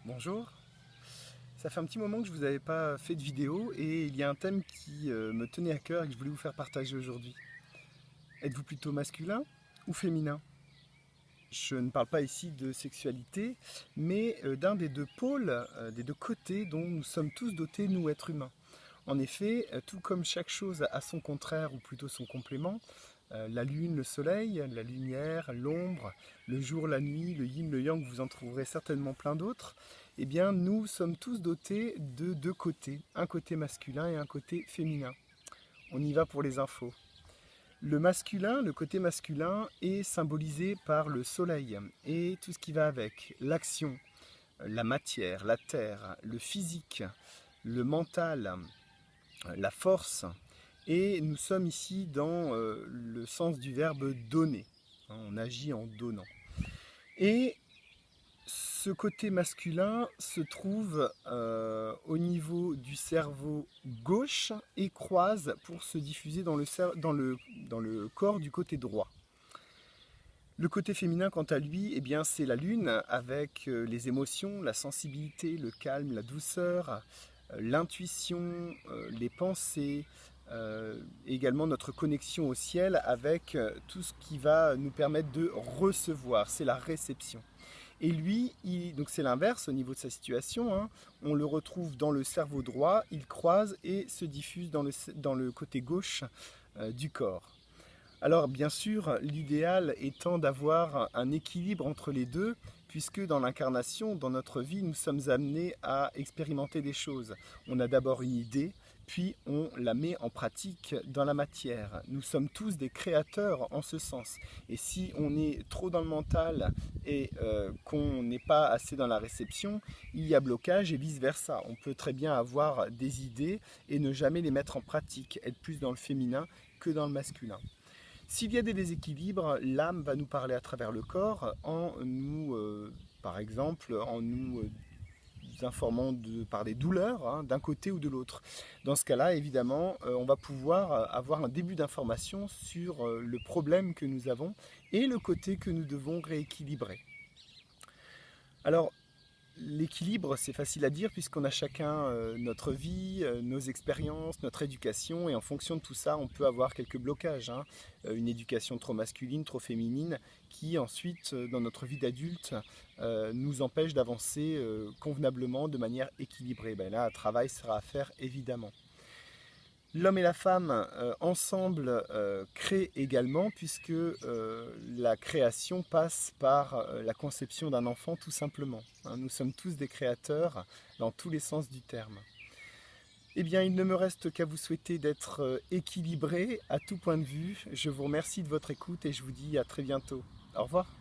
Bonjour, ça fait un petit moment que je vous avais pas fait de vidéo et il y a un thème qui me tenait à cœur et que je voulais vous faire partager aujourd'hui. Êtes-vous plutôt masculin ou féminin? Je ne parle pas ici de sexualité, mais d'un des deux pôles, des deux côtés dont nous sommes tous dotés, nous êtres humains. En effet, tout comme chaque chose a son contraire ou plutôt son complément, la lune, le soleil, la lumière, l'ombre, le jour, la nuit, le yin, le yang, vous en trouverez certainement plein d'autres, eh bien nous sommes tous dotés de deux côtés, un côté masculin et un côté féminin. On y va pour les infos. Le masculin, le côté masculin est symbolisé par le soleil et tout ce qui va avec, l'action, la matière, la terre, le physique, le mental, la force, et nous sommes ici dans le sens du verbe donner. On agit en donnant. Et ce côté masculin se trouve au niveau du cerveau gauche et croise pour se diffuser dans le corps du côté droit. Le côté féminin, quant à lui, eh bien, c'est la lune avec les émotions, la sensibilité, le calme, la douceur, l'intuition, les pensées, également notre connexion au ciel avec tout ce qui va nous permettre de recevoir, c'est la réception. Et lui, donc c'est l'inverse au niveau de sa situation, hein. On le retrouve dans le cerveau droit, il croise et se diffuse dans le côté gauche du corps. Alors bien sûr, l'idéal étant d'avoir un équilibre entre les deux, puisque dans l'incarnation, dans notre vie, nous sommes amenés à expérimenter des choses. On a d'abord une idée, puis on la met en pratique dans la matière. Nous sommes tous des créateurs en ce sens. Et si on est trop dans le mental et qu'on n'est pas assez dans la réception, il y a blocage et vice-versa. On peut très bien avoir des idées et ne jamais les mettre en pratique, être plus dans le féminin que dans le masculin. S'il y a des déséquilibres, l'âme va nous parler à travers le corps en nous, par exemple, en nous informant par des douleurs, hein, d'un côté ou de l'autre. Dans ce cas-là, évidemment, on va pouvoir avoir un début d'information sur le problème que nous avons et le côté que nous devons rééquilibrer. Alors, l'équilibre, c'est facile à dire puisqu'on a chacun notre vie, nos expériences, notre éducation, et en fonction de tout ça, on peut avoir quelques blocages, hein. Une éducation trop masculine, trop féminine, qui ensuite, dans notre vie d'adulte, nous empêche d'avancer convenablement, de manière équilibrée. Ben là, un travail sera à faire évidemment. L'homme et la femme ensemble créent également, puisque la création passe par la conception d'un enfant tout simplement, hein. Nous sommes tous des créateurs dans tous les sens du terme. Eh bien, il ne me reste qu'à vous souhaiter d'être équilibré à tout point de vue. Je vous remercie de votre écoute et je vous dis à très bientôt. Au revoir.